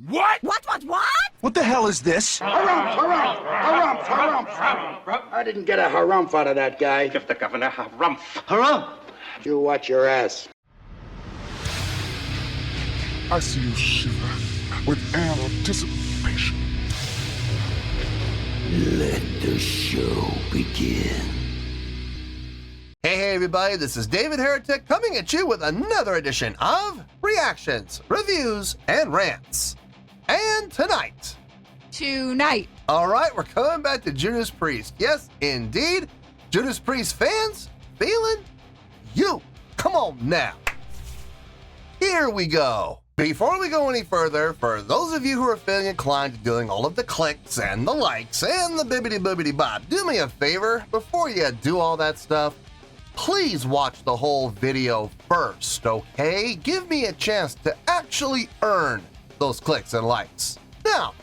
What? What? What the hell is this? Harumph. I didn't get a harumph out of that guy. Give the governor harumph. Harumph! You watch your ass. I see you shiver with anticipation. Let the show begin. Hey everybody, this is David Heretic coming at you with another edition of Reactions, Reviews, and Rants. And tonight, alright, we're coming back to Judas Priest. Yes, indeed, Judas Priest fans, feeling you. Come on now. Here we go. Before we go any further, for those of you who are feeling inclined to doing all of the clicks and the likes and the bibbidi-bobbidi-bop, do me a favor, before you do all that stuff, please watch the whole video first, okay? Give me a chance to actually earn those clicks and likes. Now,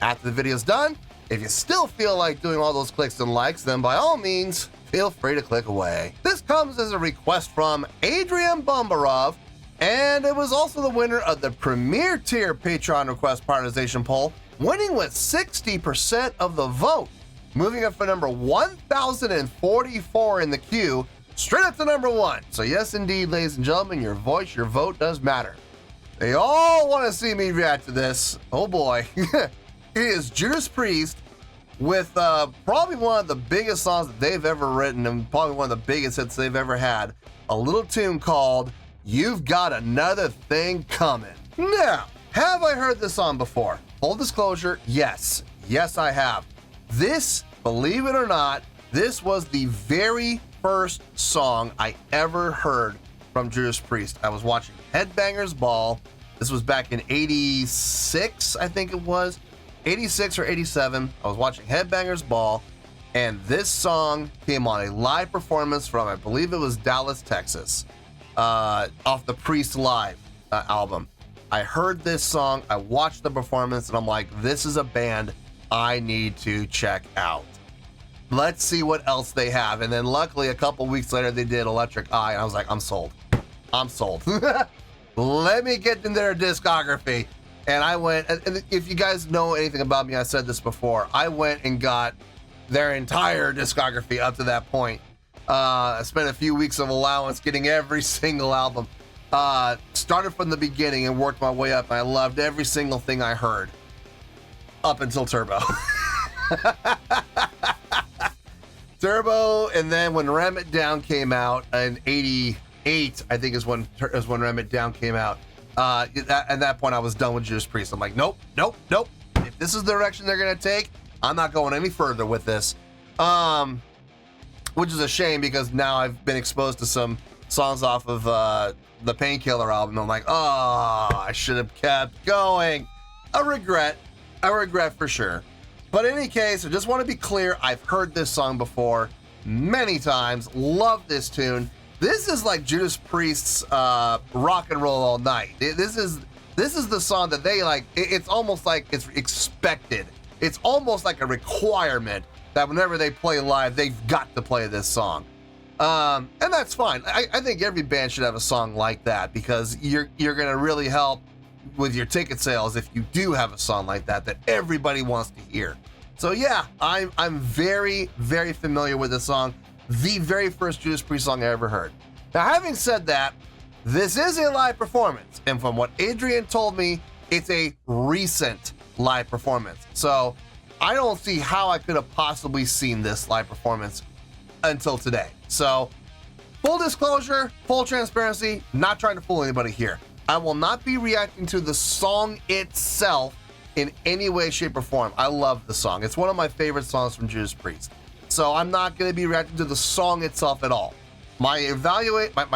after the video's done, if you still feel like doing all those clicks and likes, then by all means, feel free to click away. This comes as a request from Adrian Bombarov, and it was also the winner of the Premier Tier Patreon Request Prioritization Poll, winning with 60% of the vote, moving up for number 1,044 in the queue, straight up to number 1. So yes, indeed, ladies and gentlemen, your voice, your vote does matter. They all want to see me react to this. Oh boy. It is Judas Priest with probably one of the biggest songs that they've ever written and probably one of the biggest hits they've ever had. A little tune called You've Got Another Thing Coming. Now, have I heard this song before? Full disclosure, yes. Yes, I have. This, believe it or not, this was the very first song I ever heard from Judas Priest. I was watching Headbangers Ball. This was back in 86, I think it was. 86 or 87. I was watching Headbangers Ball, and this song came on a live performance from, I believe it was Dallas, Texas. Off the Priest Live album. I heard this song, I watched the performance, and I'm like, this is a band I need to check out. Let's see what else they have. And then luckily a couple weeks later they did Electric Eye, and I was like, I'm sold. I'm sold. Let me get in their discography. And I went, and if you guys know anything about me, I said this before, I went and got their entire discography up to that point. I spent a few weeks of allowance getting every single album. Started from the beginning and worked my way up. And I loved every single thing I heard up until Turbo. Turbo, and then when Ram It Down came out in 88, I think is when Ram It Down came out. At that point, I was done with Judas Priest. I'm like, nope. If this is the direction they're gonna take, I'm not going any further with this. Which is a shame because now I've been exposed to some songs off of the Painkiller album. I'm like, oh, I should have kept going. A regret for sure. But in any case, I just want to be clear, I've heard this song before many times, love this tune. This is like Judas Priest's Rock and Roll All Night. This is the song that they like, it's almost like it's expected. It's almost like a requirement that whenever they play live, they've got to play this song. And that's fine. I think every band should have a song like that because you're gonna really help with your ticket sales if you do have a song like that everybody wants to hear. So yeah, I'm very, very familiar with this song. The very first Judas Priest song I ever heard. Now, having said that, this is a live performance, and from what Adrian told me, it's a recent live performance. So I don't see how I could have possibly seen this live performance until today. So full disclosure, full transparency, not trying to fool anybody here. I will not be reacting to the song itself in any way, shape, or form. I love the song. It's one of my favorite songs from Judas Priest. So I'm not going to be reacting to the song itself at all. My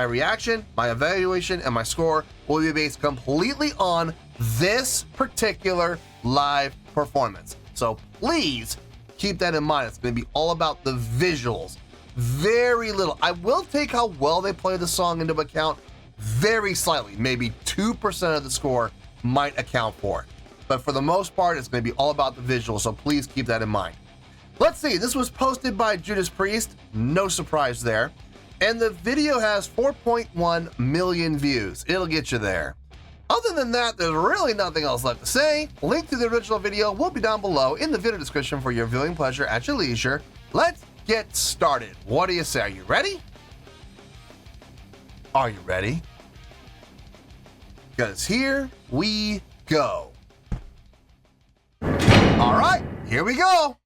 reaction, my evaluation, and my score will be based completely on this particular live performance. So please keep that in mind. It's going to be all about the visuals. Very little. I will take how well they play the song into account very slightly. Maybe 2% of the score might account for it. But for the most part, it's going to be all about the visuals. So please keep that in mind. Let's see, this was posted by Judas Priest, no surprise there, and the video has 4.1 million views. It'll get you there. Other than that, there's really nothing else left to say. Link to the original video will be down below in the video description for your viewing pleasure at your leisure. Let's get started. What do you say? Are you ready? Are you ready? Because here we go. All right, here we go.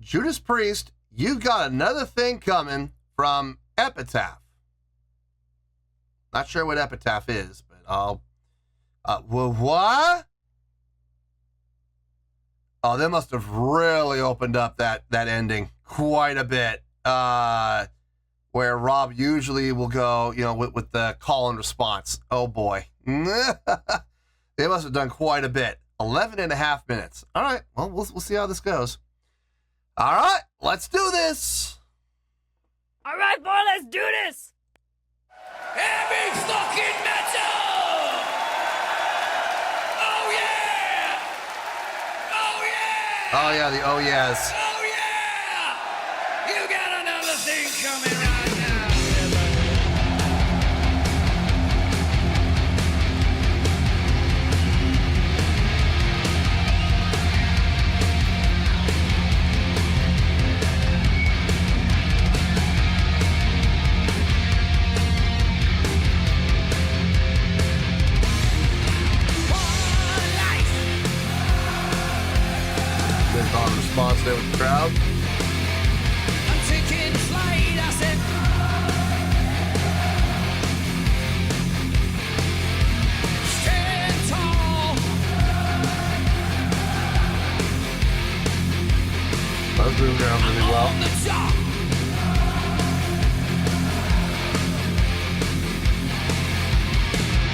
Judas Priest, you got another thing coming from Epitaph. Not sure what Epitaph is, but I'll... what? Oh, they must have really opened up that ending quite a bit. Where Rob usually will go, you know, with the call and response. Oh, boy. They must have done quite a bit. 11.5 minutes. All right, well, we'll see how this goes. All right, let's do this. All right, boy, let's do this. Heavy fucking metal! Oh yeah! Oh yeah! Oh yeah, the oh yes. Oh yeah! You got another thing coming right now. Good on response there with the crowd. I'm taking flight, I said. Stand tall. I was moving around really well. On the top.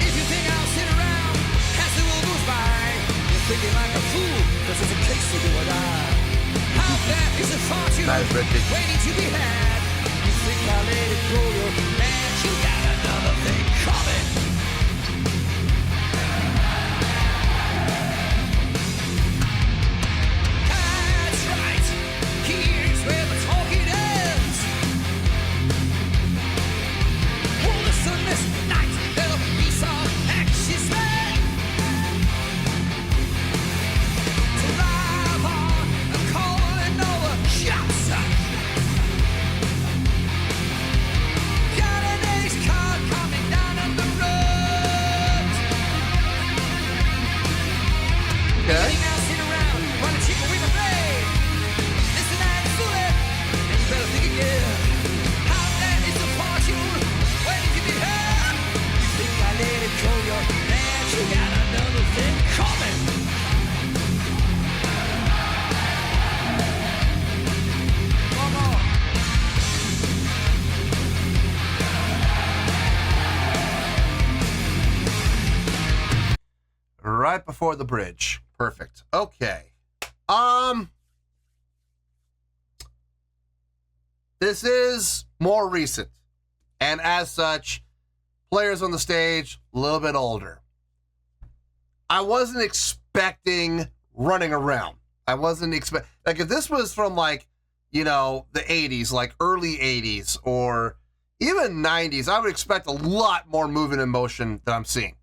If you think I'll sit around as the world goes by, you're thinking like a fool. This is a case of do or die. How bad is a fortune That is Richard. waiting to be had? You think I'll let it go, man? You got another thing coming. That's right. Here's where the talking ends. Oh, the sunless night, there'll be some action man. To drive on, I'm calling over shots. Got an ace car coming down on the road. Okay. Sitting out, sit around, while the chicken with a blade. Listen and fool it, and you better think again. How bad is the fortune waiting to be had? You think I let it go, your man? You got another thing coming. One more. Right before the bridge. Perfect. Okay. This is more recent. And as such, players on the stage, a little bit older. I wasn't expecting running around. I wasn't like if this was from like, you know, the 80s, like early 80s or even 90s, I would expect a lot more movement and motion than I'm seeing.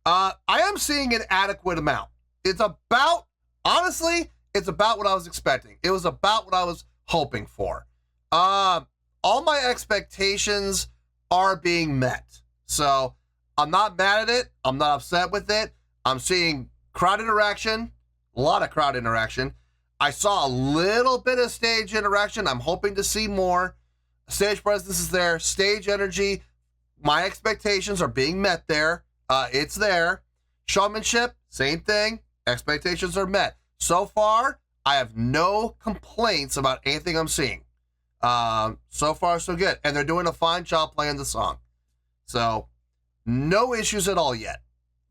I am seeing an adequate amount. It's about, honestly, it's about what I was expecting. It was about what I was hoping for. All my expectations are being met. So I'm not mad at it. I'm not upset with it. I'm seeing crowd interaction, a lot of crowd interaction. I saw a little bit of stage interaction. I'm hoping to see more. Stage presence is there. Stage energy. My expectations are being met there. It's there. Showmanship, same thing. Expectations are met. So far, I have no complaints about anything I'm seeing. So far, so good. And they're doing a fine job playing the song. So, no issues at all yet.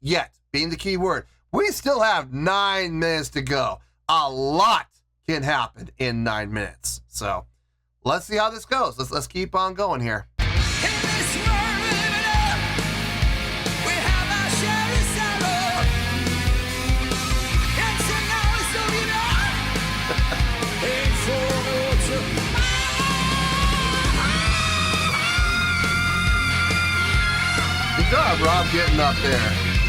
Yet, being the key word. We still have 9 minutes to go. A lot can happen in 9 minutes. So, let's see how this goes. Let's keep on going here. Good job, Rob, getting up there.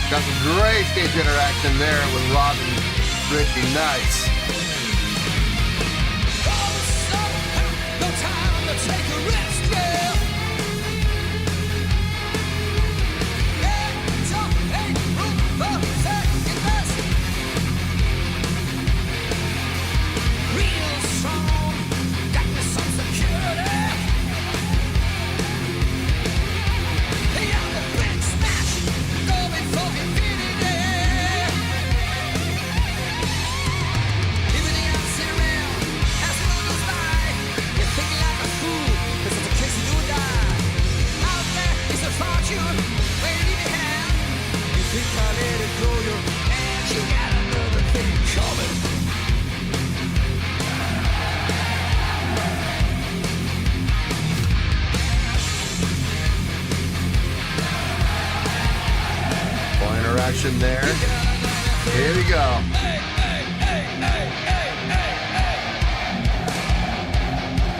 Got some great stage interaction there with Robin Ritchie. Nice. No time to take a rest, yeah. Ain't room for second best. Real strong, got me some security. Yeah, the big smash, going for infinity. Everything else sit around, as the world goes by. You're thinking like a fool, 'cause it's a case of do or die. Out there is a fortune, waiting in your hand. You think I let it go, and you got another thing coming. Full interaction there. Here we go.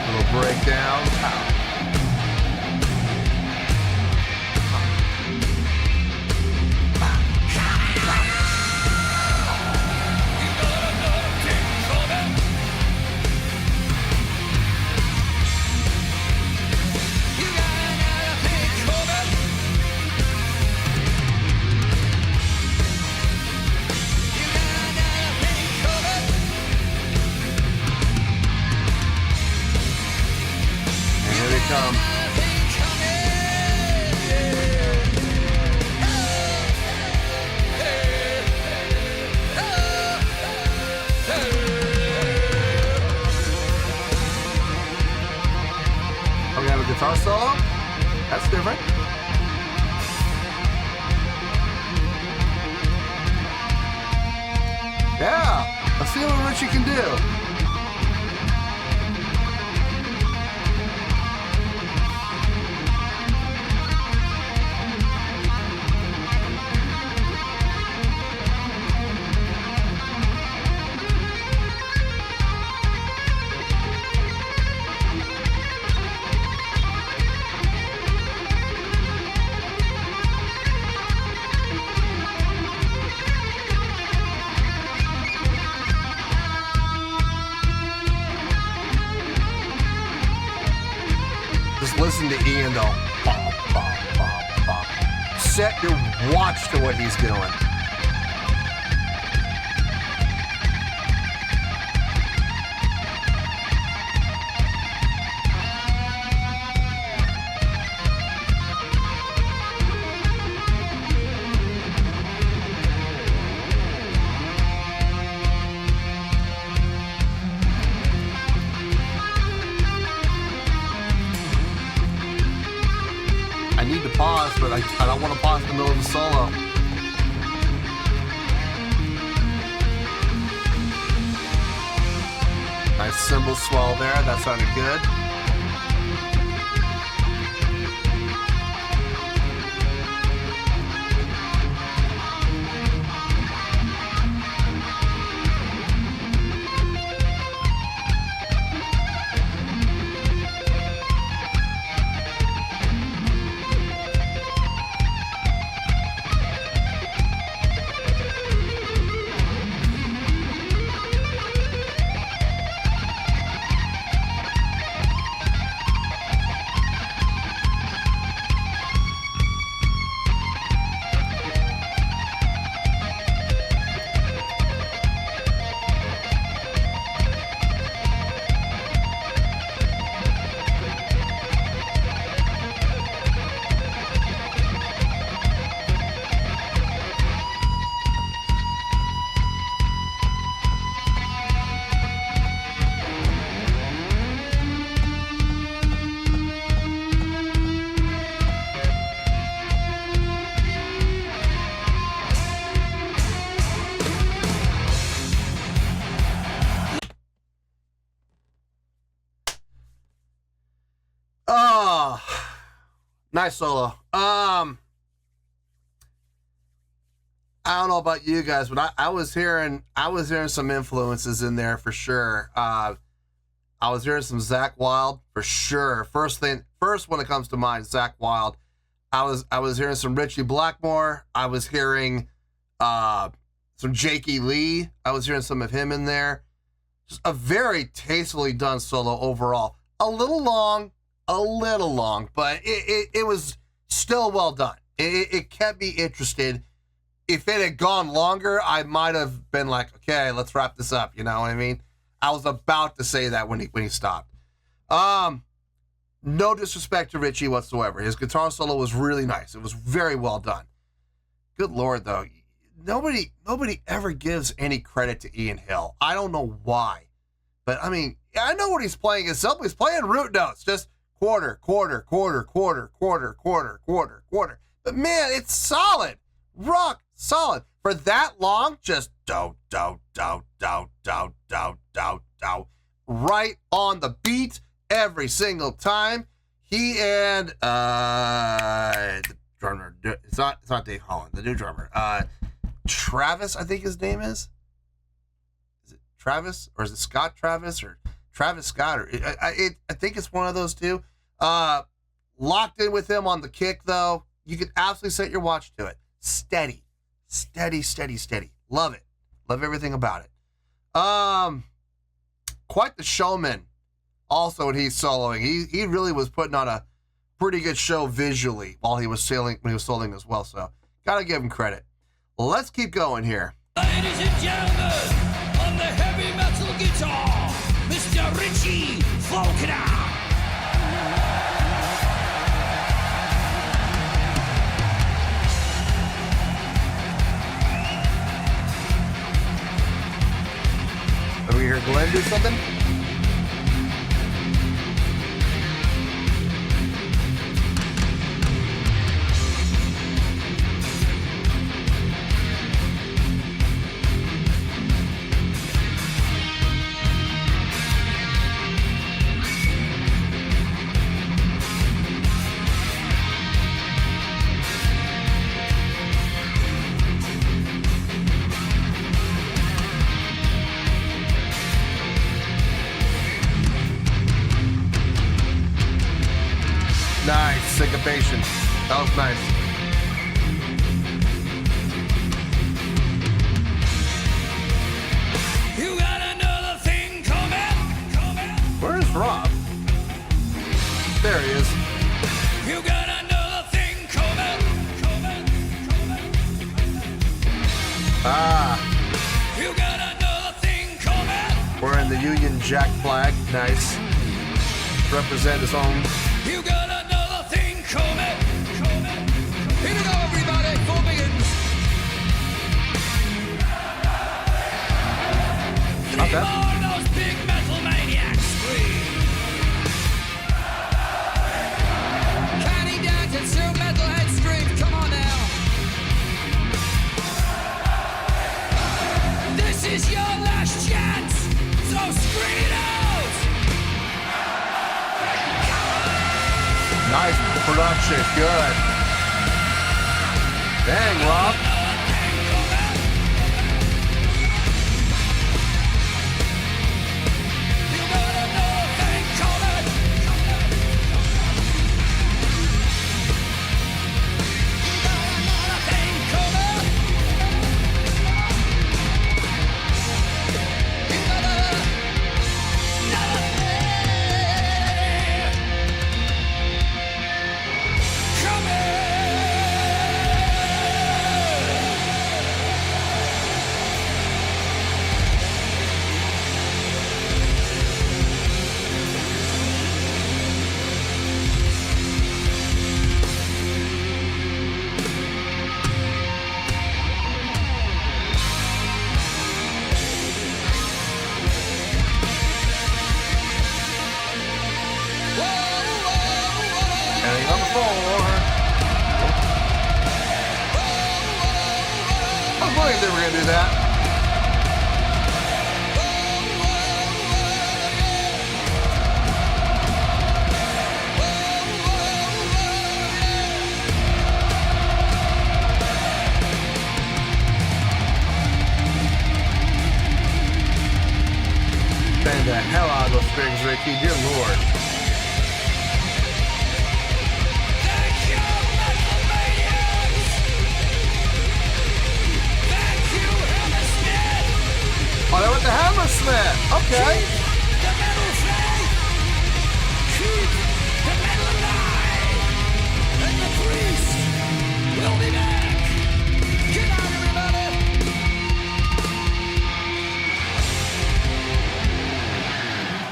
Little breakdown. You got another thing coming. You got another thing coming. And here they come. Another thing coming. Oh, we have a guitar solo? That's different. Yeah, let's see what Richie can do. Just listen to Ian go. Bop, bop, bop, bop. Set your watch to what he's doing. I need to pause, but I don't want to pause in the middle of the solo. Nice cymbal swell there. That sounded good. Oh, nice solo. I don't know about you guys, but I was hearing some influences in there for sure. I was hearing some Zakk Wylde for sure. First one that comes to mind, Zakk Wylde. I was hearing some Richie Blackmore. I was hearing some Jakey Lee. I was hearing some of him in there. Just a very tastefully done solo overall. A little long, but it was still well done. It kept me interested. If it had gone longer, I might have been like, okay, let's wrap this up. You know what I mean? I was about to say that when he stopped. No disrespect to Richie whatsoever. His guitar solo was really nice. It was very well done. Good Lord, though. Nobody ever gives any credit to Ian Hill. I don't know why. But, I mean, I know what he's playing. He's playing root notes. Just quarter, quarter, quarter, quarter, quarter, quarter, quarter, quarter. But, man, it's solid. Rock solid. For that long, just do, do, do, do, do, do, do, do. Right on the beat every single time. He and the drummer, it's not Dave Holland, the new drummer. Travis, I think his name is. Is it Travis or is it Scott Travis or Travis Scott? Or I think it's one of those two. Locked in with him on the kick though. You can absolutely set your watch to it. Steady, steady, steady, steady. Love it. Love everything about it. Quite the showman. Also, when he's soloing, he really was putting on a pretty good show visually while he was soloing as well. So, gotta give him credit. Let's keep going here. Ladies and gentlemen, on the heavy metal guitar, Mr. Richie Faulkner. Let me hear Glenn do something. Nice syncopation. That was nice. You got another thing coming. Where's Rob? There he is. You got another thing coming. You got another thing coming. Wearing the Union Jack flag. Nice. Represent his own. You got another thing coming. Here we go, everybody. 4 millions. Not 3 bad. more of those big metal maniacs scream. Counting down to 2 metalhead screams. Come on now. This is your last chance. So scream it out. Nice production. Good. Dang, Rob. They were going to do that. Bang the hell out of those strings, Ricky. Dear Lord. Thank you, Okay. The metal faith! Keep the metal alive! And the priest will be back! Get out, everybody!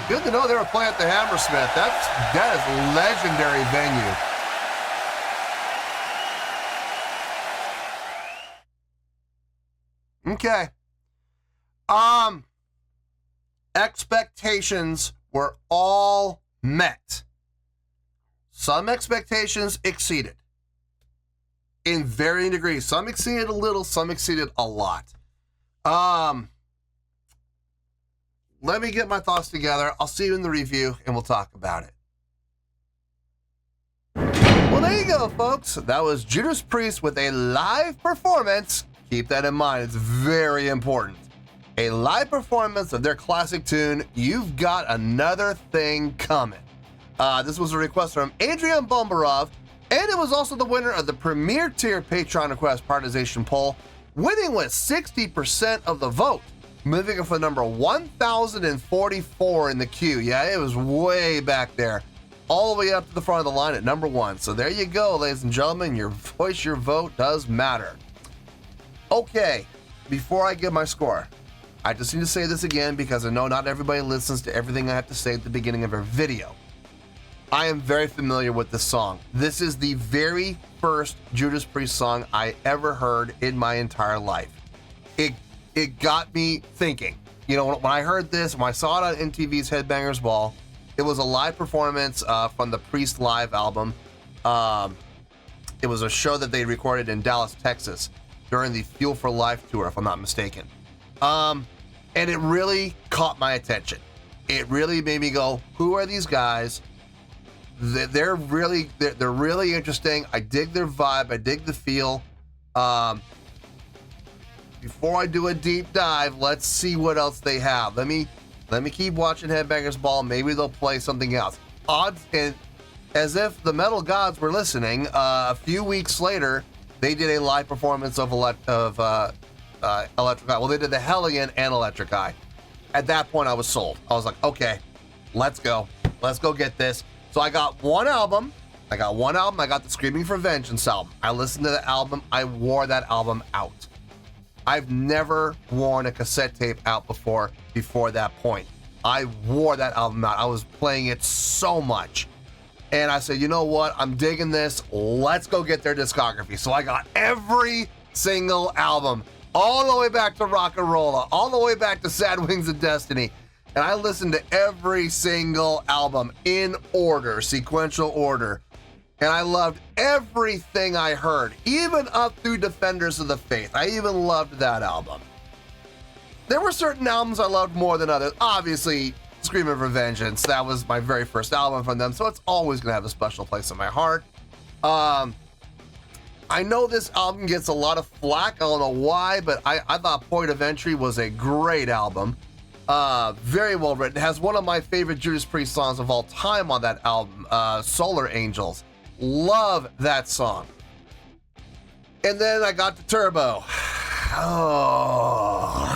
Good to know they were playing at the Hammersmith. That is a legendary venue. Okay. Expectations were all met. Some expectations exceeded in varying degrees. Some exceeded a little, some exceeded a lot. Let me get my thoughts together. I'll see you in the review and we'll talk about it. Well, there you go, folks. That was Judas Priest with a live performance. Keep that in mind. It's very important. A live performance of their classic tune, You've Got Another Thing Coming. This was a request from Adrian Bombarov, and it was also the winner of the Premier Tier Patreon Request Prioritization Poll, winning with 60% of the vote, moving it for number 1,044 in the queue. Yeah, it was way back there, all the way up to the front of the line at number 1. So there you go, ladies and gentlemen. Your voice, your vote does matter. Okay, before I give my score, I just need to say this again because I know not everybody listens to everything I have to say at the beginning of our video. I am very familiar with this song. This is the very first Judas Priest song I ever heard in my entire life. It got me thinking. You know, when I heard this, when I saw it on MTV's Headbangers Ball, it was a live performance from the Priest Live album. It was a show that they recorded in Dallas, Texas during the Fuel for Life tour, if I'm not mistaken. And it really caught my attention. It really made me go, who are these guys? They're really interesting. I dig their vibe. I dig the feel. Before I do a deep dive, let's see what else they have. Let me keep watching Headbangers Ball. Maybe they'll play something else. Odds, and as if the metal gods were listening, a few weeks later, they did a live performance of Electric Eye. Well, they did the Hellion and Electric Eye. At that point, I was sold. I was like, okay, let's go. Let's go get this. So I got one album. I got the Screaming for Vengeance album. I listened to the album. I wore that album out. I've never worn a cassette tape out before that point. I wore that album out. I was playing it so much. And I said, you know what? I'm digging this. Let's go get their discography. So I got every single album, all the way back to Rock and Rolla, all the way back to Sad Wings of Destiny. And I listened to every single album in order, sequential order. And I loved everything I heard, even up through Defenders of the Faith. I even loved that album. There were certain albums I loved more than others. Obviously, Screaming for Vengeance, that was my very first album from them, so it's always going to have a special place in my heart. I know this album gets a lot of flack. I don't know why, but I thought Point of Entry was a great album. Very well written. It has one of my favorite Judas Priest songs of all time on that album, Solar Angels. Love that song. And then I got to Turbo. Oh.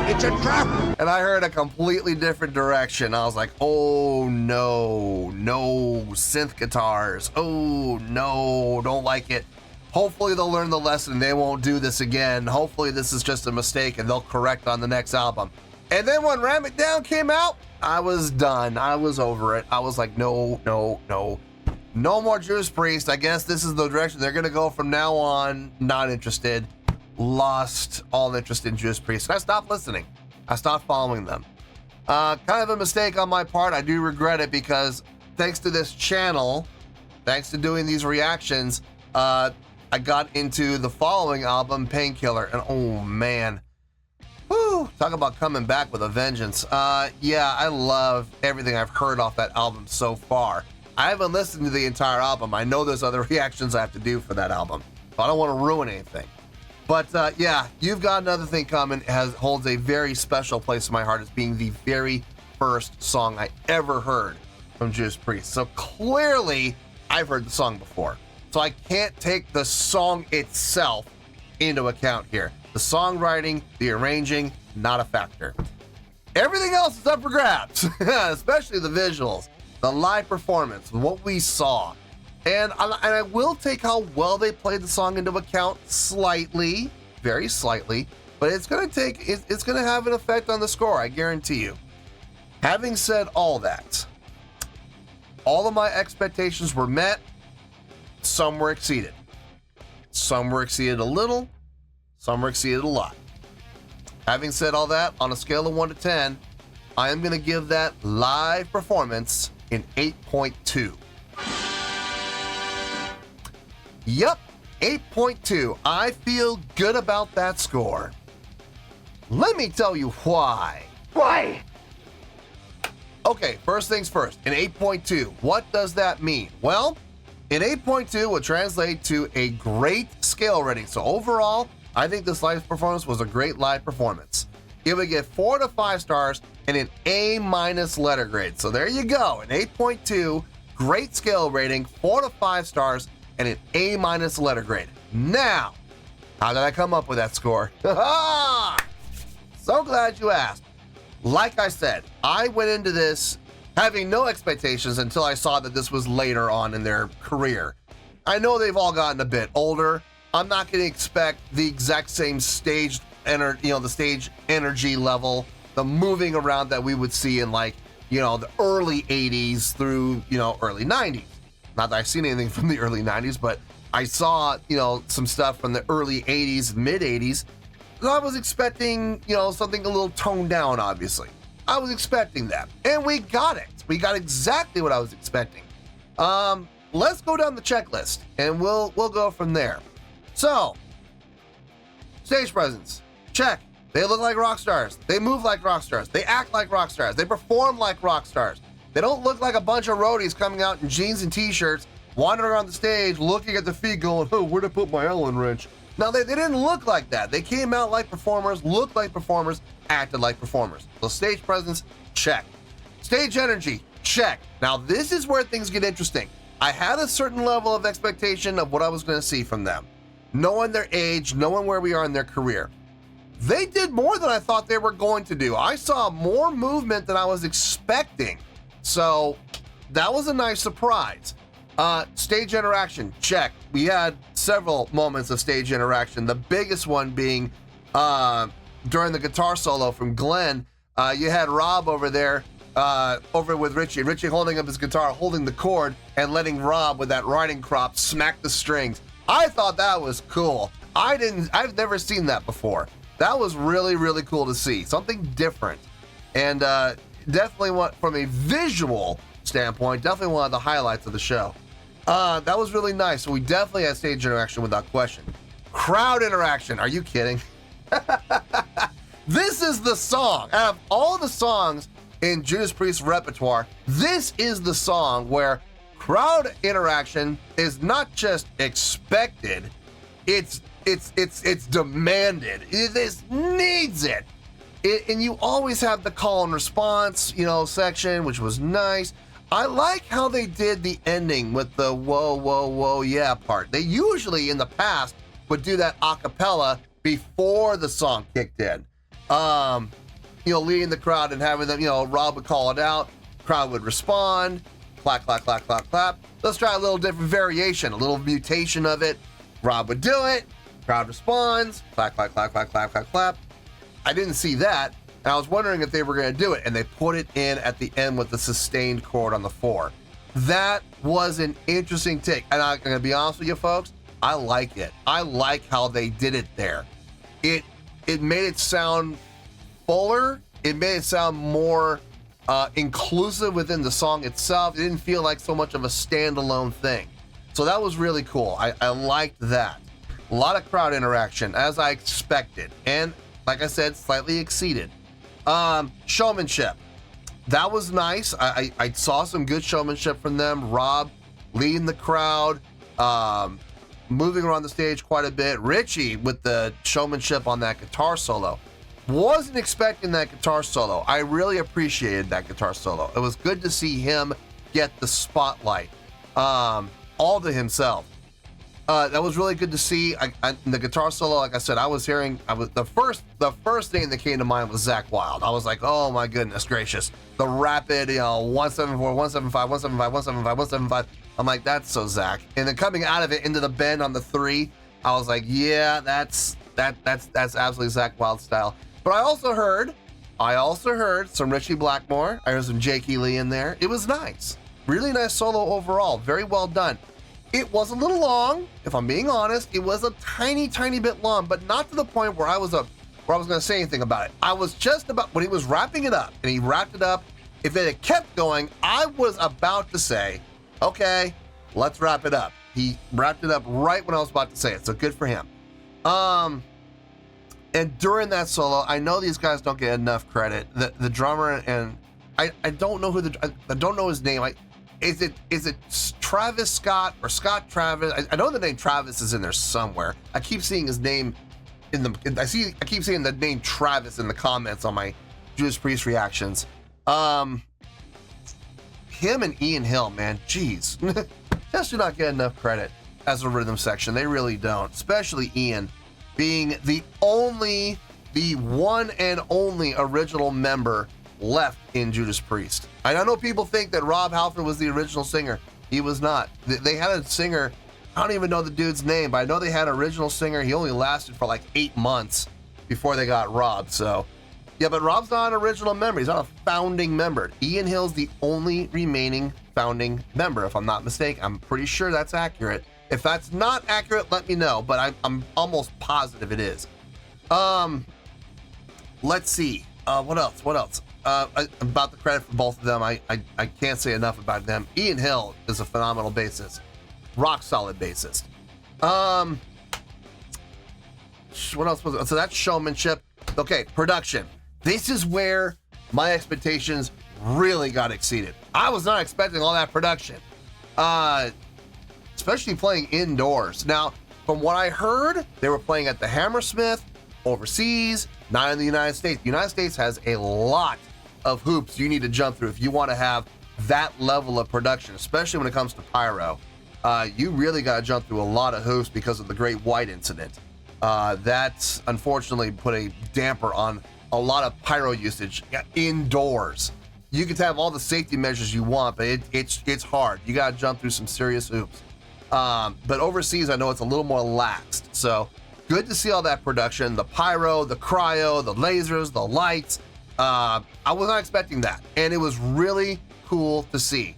It's a trap! And I heard a completely different direction. I was like, oh no, synth guitars. Oh no, don't like it. Hopefully they'll learn the lesson. They won't do this again. Hopefully this is just a mistake and they'll correct on the next album. And then when Ram It Down came out, I was done. I was over it. I was like, no more Judas Priest. I guess this is the direction they're gonna go from now on. Not interested. Lost all interest in Judas Priest. And I stopped listening. I stopped following them. Kind of a mistake on my part. I do regret it because thanks to this channel, thanks to doing these reactions, I got into the following album, Painkiller, and oh man, whoo, talk about coming back with a vengeance. Yeah, I love everything I've heard off that album so far. I haven't listened to the entire album. I know there's other reactions I have to do for that album, so I don't want to ruin anything. But yeah, You've Got Another Thing Coming holds a very special place in my heart as being the very first song I ever heard from Judas Priest. So clearly, I've heard the song before. So I can't take the song itself into account here. The songwriting, the arranging, not a factor. Everything else is up for grabs, especially the visuals, the live performance, what we saw. And I will take how well they played the song into account slightly, very slightly, but it's going to have an effect on the score, I guarantee you. Having said all that, all of my expectations were met. Some were exceeded. Some were exceeded a little, some were exceeded a lot. Having said all that, on a scale of 1 to 10, I am going to give that live performance an 8.2. Yep, 8.2. I feel good about that score. Let me tell you why. Why? Okay, first things first, an 8.2. What does that mean? Well, an 8.2 would translate to a great scale rating. So overall, I think this live performance was a great live performance. It would get 4 to 5 stars and an A- letter grade. So there you go, an 8.2, great scale rating, 4 to 5 stars, and an A- letter grade. Now, how did I come up with that score? So glad you asked. Like I said, I went into this having no expectations until I saw that this was later on in their career. I know they've all gotten a bit older. I'm not going to expect the exact same stage the stage energy level, the moving around that we would see in the early 80s through, early 90s. Not that I've seen anything from the early 90s, but I saw, some stuff from the early 80s, mid 80s. And I was expecting, something a little toned down, obviously. I was expecting that. And we got it. We got exactly what I was expecting. Let's go down the checklist and we'll go from there. So, stage presence, check. They look like rock stars. They move like rock stars. They act like rock stars. They perform like rock stars. They don't look like a bunch of roadies coming out in jeans and t-shirts, wandering around the stage, looking at the feet going, oh, where'd I put my Allen wrench? No, they didn't look like that. They came out like performers, looked like performers, acted like performers. So stage presence, check. Stage energy, check. Now this is where things get interesting. I had a certain level of expectation of what I was going to see from them. Knowing their age, knowing where we are in their career. They did more than I thought they were going to do. I saw more movement than I was expecting. So that was a nice surprise. Stage interaction, check. We had several moments of stage interaction. The biggest one being during the guitar solo from Glenn. You had Rob over there, over with Richie. Richie holding up his guitar, holding the chord, and letting Rob with that riding crop smack the strings. I thought that was cool. I've never seen that before. That was really, really cool to see. Something different. And definitely from a visual standpoint, definitely one of the highlights of the show. That was really nice. So we definitely had stage interaction without question. Crowd interaction. Are you kidding? This is the song. Out of all the songs in Judas Priest's repertoire, this is the song where crowd interaction is not just expected, it's demanded. This needs it. And you always have the call and response, section, which was nice. I like how they did the ending with the whoa, whoa, whoa, yeah part. They usually in the past would do that a cappella before the song kicked in. Leading the crowd and having them, Rob would call it out, crowd would respond, clap, clap, clap, clap, clap. Let's try a little different variation, a little mutation of it. Rob would do it, crowd responds, clap, clap, clap, clap, clap, clap, clap. I didn't see that. And I was wondering if they were going to do it, and they put it in at the end with the sustained chord on the 4. That was an interesting take, and I'm going to be honest with you folks, I like it. I like how they did it there. It made it sound fuller. It made it sound more inclusive within the song itself. It didn't feel like so much of a standalone thing. So that was really cool. I liked that. A lot of crowd interaction, as I expected, and like I said, slightly exceeded. Showmanship. That was nice. I saw some good showmanship from them. Rob leading the crowd, moving around the stage quite a bit. Richie with the showmanship on that guitar solo. Wasn't expecting that guitar solo. I really appreciated that guitar solo. It was good to see him get the spotlight, all to himself. That was really good to see. The guitar solo, like I said, the first name that came to mind was Zach Wild. I was like, oh my goodness gracious. The rapid, 174, 175, 175, 175, 175. I'm like, that's so Zach. And then coming out of it into the bend on the 3, I was like, yeah, that's absolutely Zach Wild style. But I also heard some Richie Blackmore. I heard some Jakey Lee in there. It was nice. Really nice solo overall. Very well done. It was a little long, if I'm being honest. It was a tiny bit long, but not to the point where I was going to say anything about it. I was just about, when he was wrapping it up, and he wrapped it up, if it had kept going, I was about to say, okay, let's wrap it up. He wrapped it up right when I was about to say it, so good for him. And during that solo, I know these guys don't get enough credit. The drummer, and I don't know I don't know his name. Is it Travis Scott or Scott Travis? I know the name Travis is in there somewhere. I keep seeing his name I keep seeing the name Travis in the comments on my Judas Priest reactions. Him and Ian Hill, man, jeez, just do not get enough credit as a rhythm section. They really don't, especially Ian being the one and only original member left in Judas Priest. I know people think that Rob Halford was the original singer. He was not. They had a singer, I don't even know the dude's name, but I know they had an original singer. He only lasted for like 8 months before they got Rob. So yeah, but Rob's not an original member. He's not a founding member. Ian Hill's the only remaining founding member, if I'm not mistaken. I'm pretty sure that's accurate. If that's not accurate, let me know, but I'm almost positive it is. Let's see. What else? About the credit for both of them, I can't say enough about them. Ian Hill is a phenomenal bassist, rock solid bassist. What else was it? So that's showmanship. Okay, production. This is where my expectations really got exceeded. I was not expecting all that production, especially playing indoors. Now, from what I heard, they were playing at the Hammersmith overseas, not in the United States. The United States has a lot of hoops you need to jump through if you want to have that level of production, especially when it comes to pyro. You really got to jump through a lot of hoops because of the Great White Incident. That's unfortunately put a damper on a lot of pyro usage indoors. You can have all the safety measures you want, but it's hard. You got to jump through some serious hoops. But overseas, I know it's a little more laxed. So good to see all that production, the pyro, the cryo, the lasers, the lights. I was not expecting that, and it was really cool to see.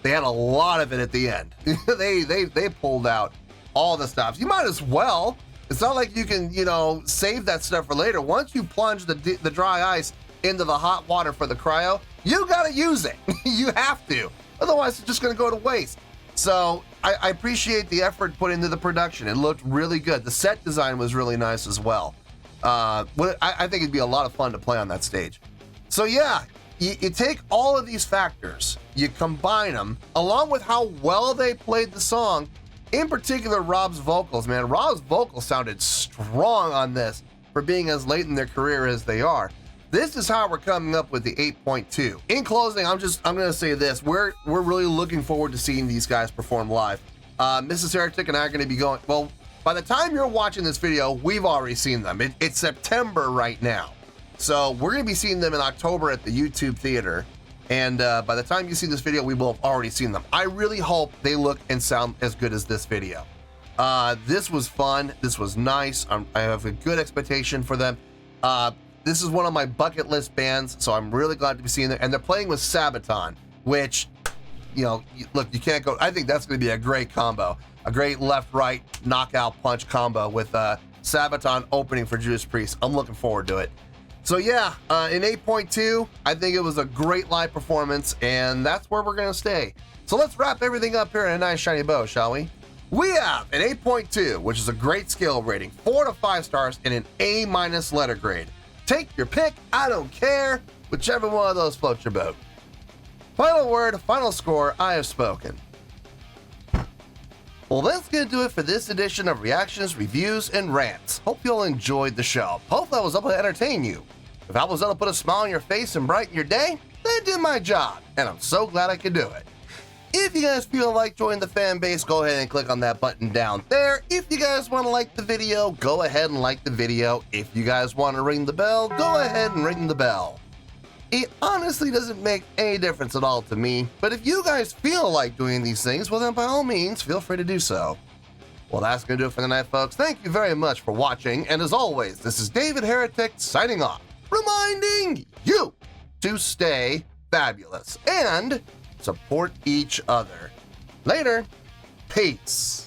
They had a lot of it at the end. they pulled out all the stops. You might as well. It's not like you can, save that stuff for later. Once you plunge the dry ice into the hot water for the cryo, you gotta use it. You have to. Otherwise, it's just gonna go to waste. So I appreciate the effort put into the production. It looked really good. The set design was really nice as well. I think it'd be a lot of fun to play on that stage. So yeah, you take all of these factors, you combine them, along with how well they played the song, in particular Rob's vocals, man. Rob's vocals sounded strong on this for being as late in their career as they are. This is how we're coming up with the 8.2. In closing, I'm gonna say this. We're really looking forward to seeing these guys perform live. Mrs. Heretic and I are gonna be going, well, by the time you're watching this video, we've already seen them. It's September right now. So we're gonna be seeing them in October at the YouTube Theater. And by the time you see this video, we will have already seen them. I really hope they look and sound as good as this video. This was fun. This was nice. I have a good expectation for them. This is one of my bucket list bands, so I'm really glad to be seeing them. And they're playing with Sabaton, which, look, you can't go. I think that's going to be a great combo, a great left-right knockout punch combo with Sabaton opening for Judas Priest. I'm looking forward to it. So yeah, in 8.2, I think it was a great live performance, and that's where we're going to stay. So let's wrap everything up here in a nice shiny bow, shall we? We have an 8.2, which is a great skill rating, 4 to 5 stars, and an A- letter grade. Take your pick, I don't care, whichever one of those floats your boat. Final word, final score, I have spoken. Well, that's gonna do it for this edition of Reactions, Reviews, and Rants. Hope you all enjoyed the show. Hope I was able to entertain you. If I was able to put a smile on your face and brighten your day, then I did my job, and I'm so glad I could do it. If you guys feel like joining the fan base, go ahead and click on that button down there. If you guys want to like the video, go ahead and like the video. If you guys want to ring the bell, go ahead and ring the bell. It honestly doesn't make any difference at all to me, but if you guys feel like doing these things, well then by all means, feel free to do so. Well, that's going to do it for the night, folks. Thank you very much for watching, and as always, this is David Heretic signing off, reminding you to stay fabulous and support each other. Later. Peace.